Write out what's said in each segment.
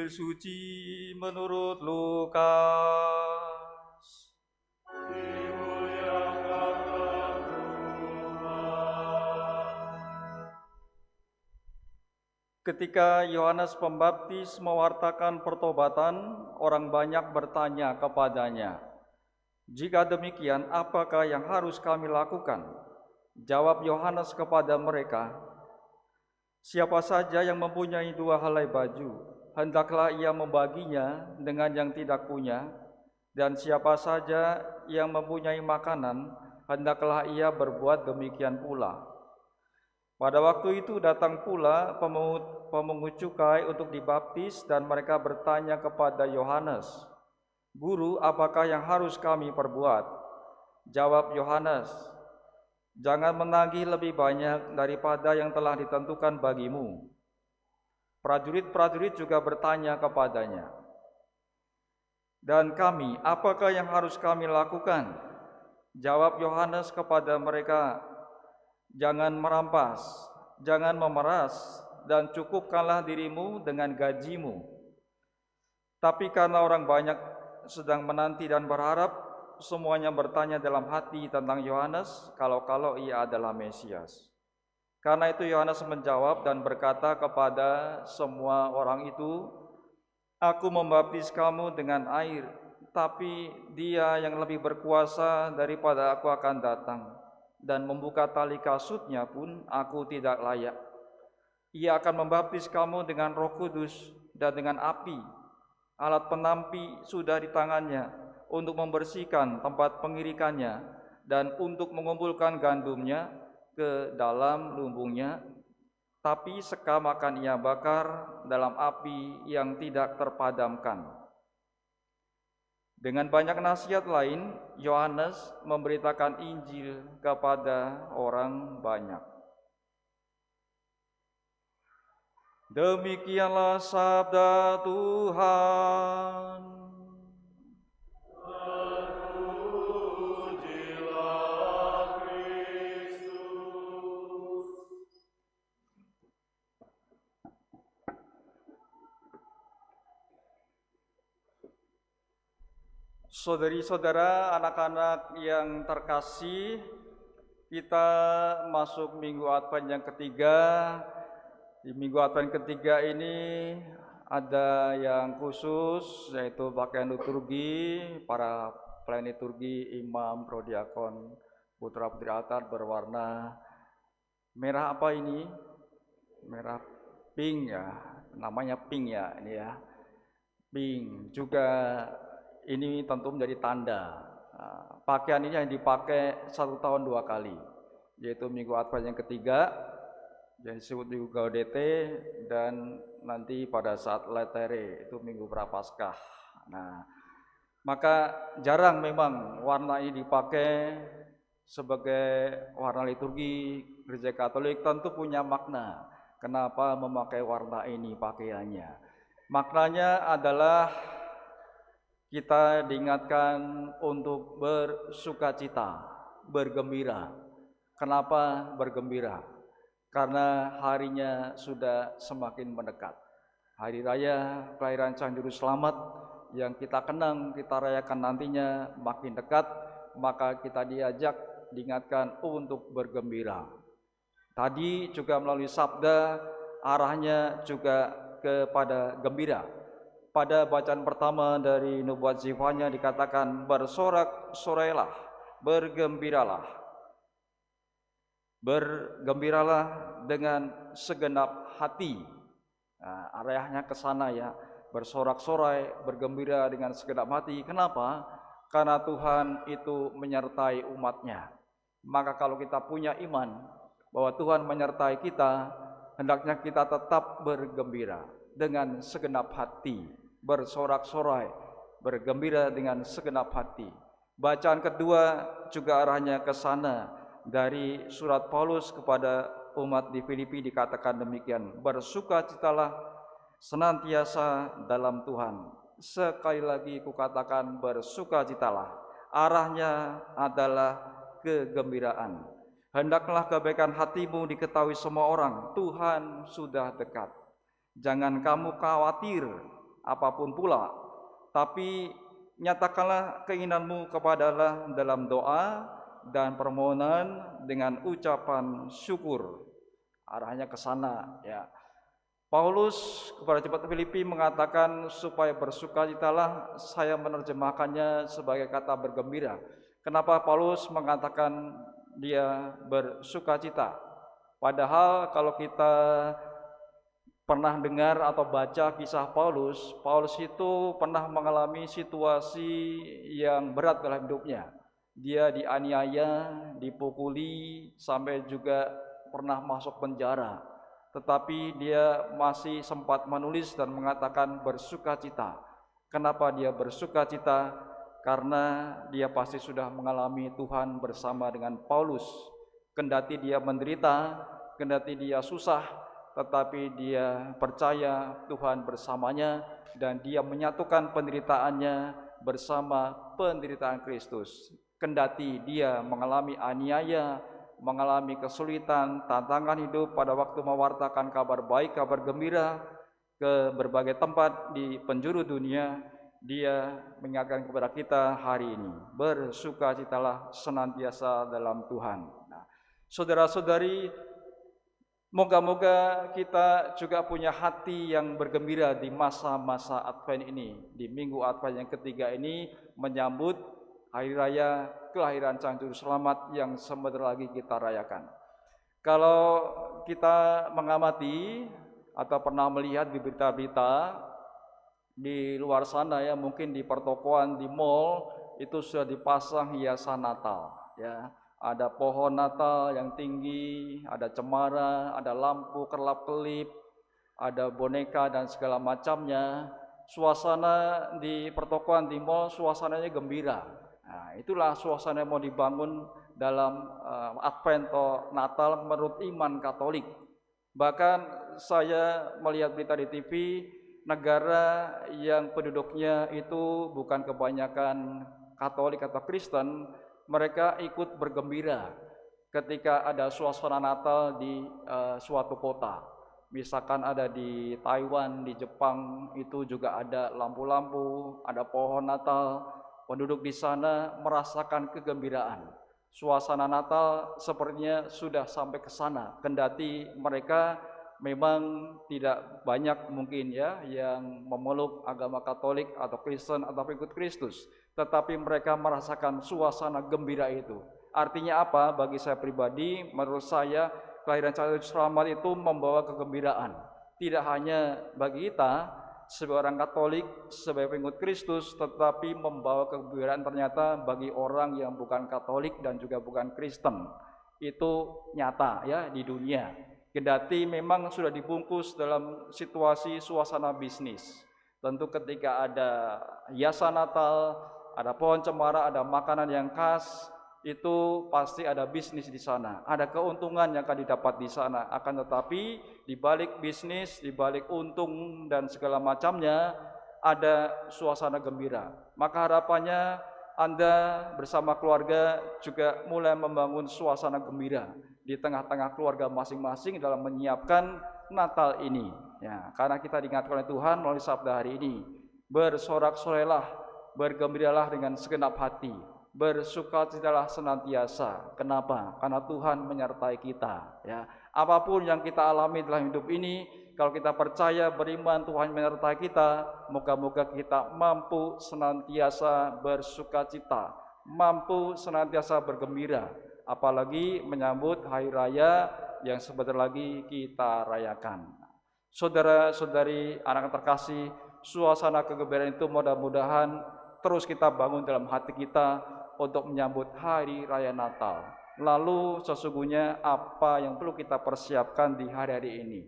Injil suci menurut Lukas. Ketika Yohanes Pembaptis mewartakan pertobatan, orang banyak bertanya kepadanya, "Jika demikian, apakah yang harus kami lakukan?" Jawab Yohanes kepada mereka, "Siapa saja yang mempunyai 2 helai baju, hendaklah ia membaginya dengan yang tidak punya, dan siapa saja yang mempunyai makanan, hendaklah ia berbuat demikian pula." Pada waktu itu datang pula pemungut cukai untuk dibaptis, dan mereka bertanya kepada Yohanes, "Guru, apakah yang harus kami perbuat?" Jawab Yohanes, "Jangan menagih lebih banyak daripada yang telah ditentukan bagimu." Prajurit-prajurit juga bertanya kepadanya, "Dan kami, apakah yang harus kami lakukan?" Jawab Yohanes kepada mereka, "Jangan merampas, jangan memeras, dan cukupkanlah dirimu dengan gajimu." Tapi karena orang banyak sedang menanti dan berharap, semuanya bertanya dalam hati tentang Yohanes, kalau ia adalah Mesias. Karena itu Yohanes menjawab dan berkata kepada semua orang itu, "Aku membaptis kamu dengan air, tapi Dia yang lebih berkuasa daripada aku akan datang, dan membuka tali kasutnya pun aku tidak layak. Ia akan membaptis kamu dengan Roh Kudus dan dengan api. Alat penampi sudah di tangannya untuk membersihkan tempat pengirikannya dan untuk mengumpulkan gandumnya ke dalam lumbungnya, tapi sekam akan ia bakar dalam api yang tidak terpadamkan." Dengan banyak nasihat lain, Yohanes memberitakan Injil kepada orang banyak. Demikianlah sabda Tuhan. Terpujilah Kristus. Saudari-saudara, anak-anak yang terkasih, kita masuk Minggu Advent yang ketiga. Di Minggu Advent ketiga ini ada yang khusus, yaitu pakaian liturgi. Para pelayan liturgi, imam, prodiakon, putra-putri altar berwarna merah. Apa ini? Merah pink ya, namanya pink ya ini ya. Pink juga ini tentu menjadi tanda. Pakaian ini yang dipakai 1 tahun 2 kali, yaitu Minggu Advent yang ketiga yang disebut Minggu Gaudete, dan nanti pada saat Laetare itu Minggu Prapaskah. Nah, maka jarang memang warna ini dipakai sebagai warna liturgi. Gereja Katolik tentu punya makna kenapa memakai warna ini pakaiannya. Maknanya adalah kita diingatkan untuk bersukacita, bergembira. Kenapa bergembira? Karena harinya sudah semakin mendekat. Hari raya kelahiran Sang Juru Selamat yang kita kenang, kita rayakan nantinya makin dekat, maka kita diingatkan untuk bergembira. Tadi juga melalui sabda arahnya juga kepada gembira. Pada bacaan pertama dari nubuat Zefanya dikatakan, "Bersorak-sorailah, bergembiralah." Bergembiralah dengan segenap hati. Nah, arahnya ke sana ya, bersorak-sorai, bergembira dengan segenap hati. Kenapa? Karena Tuhan itu menyertai umatnya. Maka kalau kita punya iman bahwa Tuhan menyertai kita, hendaknya kita tetap bergembira dengan segenap hati, bersorak-sorai, bergembira dengan segenap hati. Bacaan kedua juga arahnya ke sana. Dari surat Paulus kepada umat di Filipi dikatakan demikian, "Bersukacitalah senantiasa dalam Tuhan." Sekali lagi kukatakan, bersukacitalah. Arahnya adalah kegembiraan. Hendaklah kebaikan hatimu diketahui semua orang. Tuhan sudah dekat. Jangan kamu khawatir apapun pula. Tapi nyatakanlah keinginanmu kepada Allah dalam doa dan permohonan dengan ucapan syukur. Arahnya ke sana ya. Paulus kepada jemaat Filipi mengatakan supaya bersukacitalah, saya menerjemahkannya sebagai kata bergembira. Kenapa Paulus mengatakan dia bersukacita? Padahal kalau kita pernah dengar atau baca kisah Paulus, Paulus itu pernah mengalami situasi yang berat dalam hidupnya. Dia dianiaya, dipukuli, sampai juga pernah masuk penjara. Tetapi dia masih sempat menulis dan mengatakan bersukacita. Kenapa dia bersukacita? Karena dia pasti sudah mengalami Tuhan bersama dengan Paulus. Kendati dia menderita, kendati dia susah, tetapi dia percaya Tuhan bersamanya dan dia menyatukan penderitaannya bersama penderitaan Kristus. Kendati dia mengalami aniaya, mengalami kesulitan, tantangan hidup pada waktu mewartakan kabar baik, kabar gembira ke berbagai tempat di penjuru dunia, dia mengingatkan kepada kita hari ini, bersukacitalah senantiasa dalam Tuhan. Nah, saudara-saudari, moga-moga kita juga punya hati yang bergembira di masa-masa Advent ini, di minggu Advent yang ketiga ini, menyambut hari raya kelahiran Sang Juru Selamat yang sebentar lagi kita rayakan. Kalau kita mengamati atau pernah melihat di berita-berita di luar sana ya, mungkin di pertokoan, di mall itu sudah dipasang hiasan Natal ya. Ada pohon Natal yang tinggi, ada cemara, ada lampu kerlap-kelip, ada boneka dan segala macamnya. Suasana di pertokoan, di mall, suasananya gembira. Nah, itulah suasana yang mau dibangun dalam Advent atau Natal menurut iman Katolik. Bahkan saya melihat berita di TV, negara yang penduduknya itu bukan kebanyakan Katolik atau Kristen, mereka ikut bergembira ketika ada suasana Natal di suatu kota. Misalkan ada di Taiwan, di Jepang, itu juga ada lampu-lampu, ada pohon Natal. Penduduk di sana merasakan kegembiraan. Suasana Natal sepertinya sudah sampai ke sana. Kendati mereka memang tidak banyak mungkin ya yang memeluk agama Katolik atau Kristen atau pengikut Kristus, tetapi mereka merasakan suasana gembira itu. Artinya apa? Bagi saya pribadi, menurut saya kelahiran Sang Juru Selamat itu membawa kegembiraan. Tidak hanya bagi kita sebagai orang Katolik, sebagai pengikut Kristus, tetapi membawa kegembiraan ternyata bagi orang yang bukan Katolik dan juga bukan Kristen. Itu nyata ya di dunia. Kendati memang sudah dibungkus dalam situasi suasana bisnis. Tentu ketika ada hiasan Natal, ada pohon cemara, ada makanan yang khas, itu pasti ada bisnis di sana, ada keuntungan yang akan didapat di sana. Akan tetapi di balik bisnis, di balik untung dan segala macamnya, ada suasana gembira. Maka harapannya Anda bersama keluarga juga mulai membangun suasana gembira di tengah-tengah keluarga masing-masing dalam menyiapkan Natal ini. Ya, karena kita diingatkan oleh Tuhan melalui sabda hari ini, bersorak-sorailah, bergembiralah dengan segenap hati. Bersukacitalah senantiasa. Kenapa? Karena Tuhan menyertai kita ya. Apapun yang kita alami dalam hidup ini, kalau kita percaya, beriman, Tuhan menyertai kita, moga-moga kita mampu senantiasa bersukacita, mampu senantiasa bergembira, apalagi menyambut hari raya yang sebentar lagi kita rayakan. Saudara-saudari, anak terkasih, suasana kegembiraan itu mudah-mudahan terus kita bangun dalam hati kita untuk menyambut hari raya Natal. Lalu sesungguhnya apa yang perlu kita persiapkan di hari-hari ini?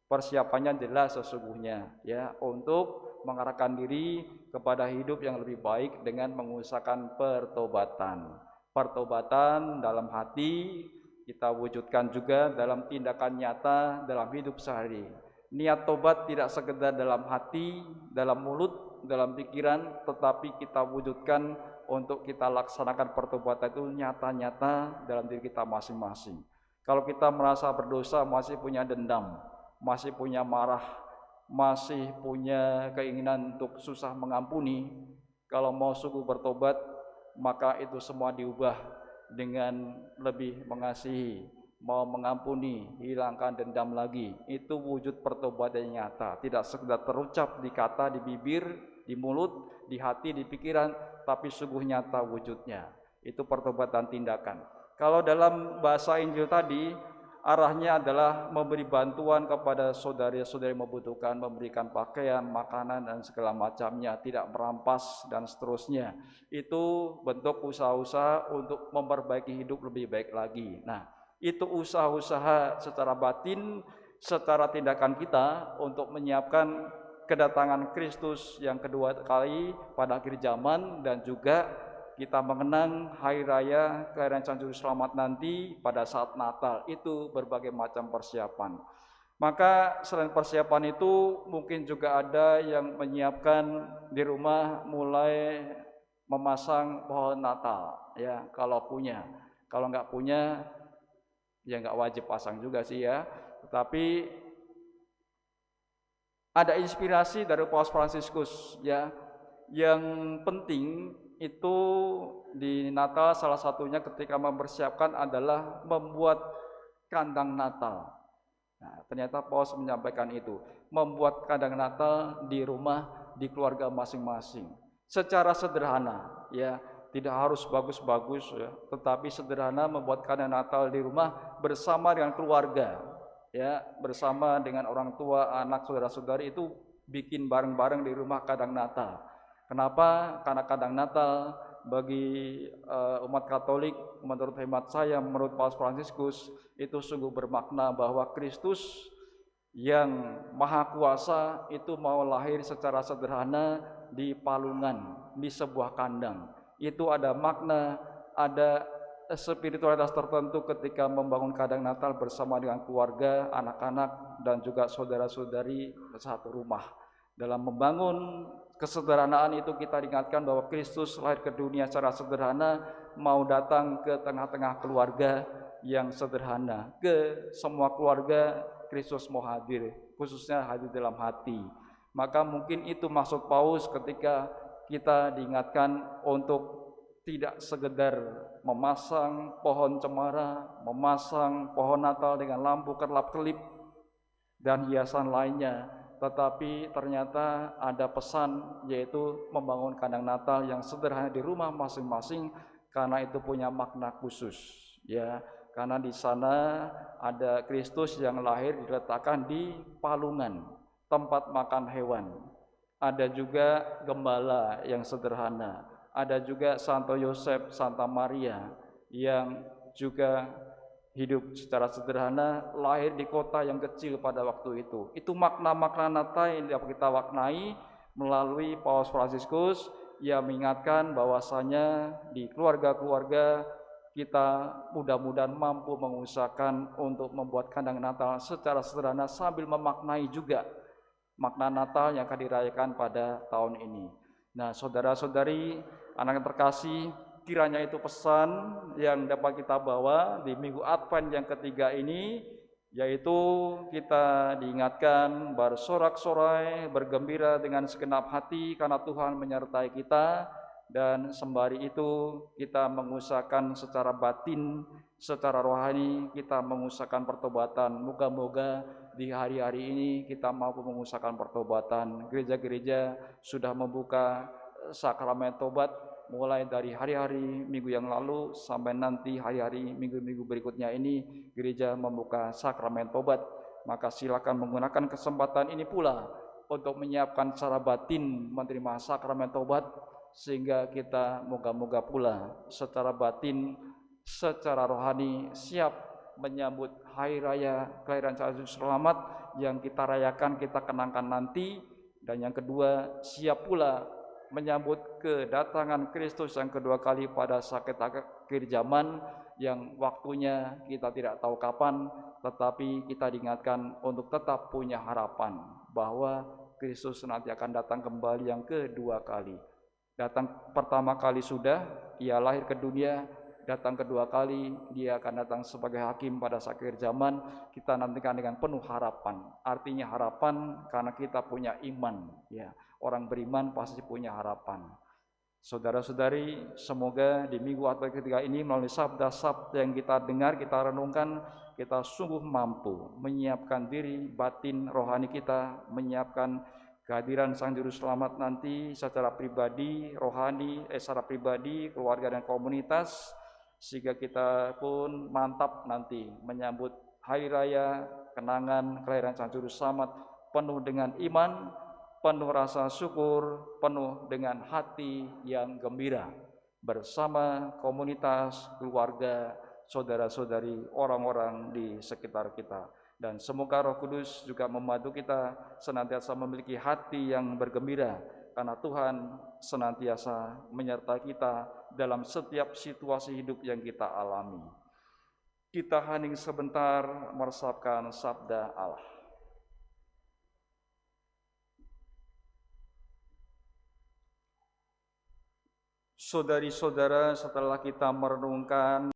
Persiapannya jelas sesungguhnya ya, untuk mengarahkan diri kepada hidup yang lebih baik dengan mengusahakan pertobatan. Pertobatan dalam hati kita wujudkan juga dalam tindakan nyata dalam hidup sehari. Niat tobat tidak sekedar dalam hati, dalam mulut, dalam pikiran, tetapi kita wujudkan untuk kita laksanakan pertobatan itu nyata-nyata dalam diri kita masing-masing. Kalau kita merasa berdosa, masih punya dendam, masih punya marah, masih punya keinginan untuk susah mengampuni, kalau mau sungguh bertobat, maka itu semua diubah dengan lebih mengasihi, mau mengampuni, hilangkan dendam lagi. Itu wujud pertobatan yang nyata, tidak sekedar terucap di kata, di bibir, di mulut, di hati, di pikiran, tapi sungguh nyata wujudnya. Itu pertobatan tindakan. Kalau dalam bahasa Injil tadi, arahnya adalah memberi bantuan kepada saudara-saudara yang membutuhkan, memberikan pakaian, makanan, dan segala macamnya, tidak merampas, dan seterusnya. Itu bentuk usaha-usaha untuk memperbaiki hidup lebih baik lagi. Nah, itu usaha-usaha secara batin, secara tindakan kita untuk menyiapkan kedatangan Kristus yang kedua kali pada akhir zaman, dan juga kita mengenang hari raya kelahiran Sang Juru Selamat nanti pada saat Natal. Itu berbagai macam persiapan. Maka selain persiapan itu, mungkin juga ada yang menyiapkan di rumah, mulai memasang pohon Natal, ya, kalau punya. Kalau nggak punya, ya nggak wajib pasang juga sih ya. Tetapi ada inspirasi dari Paus Fransiskus, ya, yang penting itu di Natal salah satunya ketika mempersiapkan adalah membuat kandang Natal. Nah, ternyata Paus menyampaikan itu, membuat kandang Natal di rumah, di keluarga masing-masing. Secara sederhana, ya, tidak harus bagus-bagus, ya, tetapi sederhana membuat kandang Natal di rumah bersama dengan keluarga, ya, bersama dengan orang tua, anak, saudara-saudari, itu bikin bareng-bareng di rumah kandang Natal. Kenapa? Karena kandang Natal bagi umat Katolik, menurut hemat saya, menurut Paus Fransiskus, itu sungguh bermakna bahwa Kristus yang Maha Kuasa itu mau lahir secara sederhana di palungan, di sebuah kandang. Itu ada makna, ada spiritualitas tertentu ketika membangun kandang Natal bersama dengan keluarga, anak-anak, dan juga saudara-saudari satu rumah. Dalam membangun kesederhanaan itu kita diingatkan bahwa Kristus lahir ke dunia secara sederhana, mau datang ke tengah-tengah keluarga yang sederhana. Ke semua keluarga Kristus mau hadir, khususnya hadir dalam hati. Maka mungkin itu maksud Paus ketika kita diingatkan untuk tidak sekedar memasang pohon cemara, memasang pohon Natal dengan lampu kerlap-kelip dan hiasan lainnya, tetapi ternyata ada pesan, yaitu membangun kandang Natal yang sederhana di rumah masing-masing, karena itu punya makna khusus, ya, karena di sana ada Kristus yang lahir diletakkan di palungan, tempat makan hewan. Ada juga gembala yang sederhana, ada juga Santo Yosef, Santa Maria yang juga hidup secara sederhana, lahir di kota yang kecil pada waktu itu. Itu makna-makna Natal yang dapat kita maknai melalui Paus Fransiskus yang mengingatkan bahwasanya di keluarga-keluarga kita mudah-mudahan mampu mengusahakan untuk membuat kandang Natal secara sederhana sambil memaknai juga makna Natal yang akan dirayakan pada tahun ini. Nah, saudara-saudari, anak yang terkasih, kiranya itu pesan yang dapat kita bawa di Minggu Advent yang ketiga ini, yaitu kita diingatkan bersorak-sorai, bergembira dengan segenap hati karena Tuhan menyertai kita, dan sembari itu kita mengusahakan secara batin, secara rohani kita mengusahakan pertobatan. Moga-moga di hari-hari ini kita mampu mengusahakan pertobatan. Gereja-gereja sudah membuka sakramen tobat mulai dari hari-hari minggu yang lalu sampai nanti hari-hari minggu-minggu berikutnya ini gereja membuka sakramen tobat. Maka silakan menggunakan kesempatan ini pula untuk menyiapkan secara batin menerima sakramen tobat, sehingga kita moga-moga pula secara batin, secara rohani siap menyambut hari raya kelahiran Sang Juru Selamat yang kita rayakan, kita kenangkan nanti. Dan yang kedua, siap pula menyambut kedatangan Kristus yang kedua kali pada saat akhir zaman yang waktunya kita tidak tahu kapan, tetapi kita diingatkan untuk tetap punya harapan bahwa Kristus nanti akan datang kembali yang kedua kali. Datang pertama kali sudah, ia lahir ke dunia, datang kedua kali, dia akan datang sebagai hakim pada akhir zaman. Kita nantikan dengan penuh harapan. Artinya harapan karena kita punya iman. Ya, orang beriman pasti punya harapan. Saudara-saudari, semoga di minggu Advent ketiga ini melalui sabda-sabda yang kita dengar, kita renungkan, kita sungguh mampu menyiapkan diri, batin, rohani kita, menyiapkan kehadiran Sang Juru Selamat nanti secara pribadi, rohani, secara pribadi, keluarga dan komunitas, sehingga kita pun mantap nanti menyambut hari raya kenangan kelahiran Sang Juru Selamat penuh dengan iman, penuh rasa syukur, penuh dengan hati yang gembira bersama komunitas, keluarga, saudara-saudari, orang-orang di sekitar kita. Dan semoga Roh Kudus juga membantu kita senantiasa memiliki hati yang bergembira, karena Tuhan senantiasa menyertai kita dalam setiap situasi hidup yang kita alami. Kita hening sebentar meresapkan sabda Allah. Saudari-saudara, setelah kita merenungkan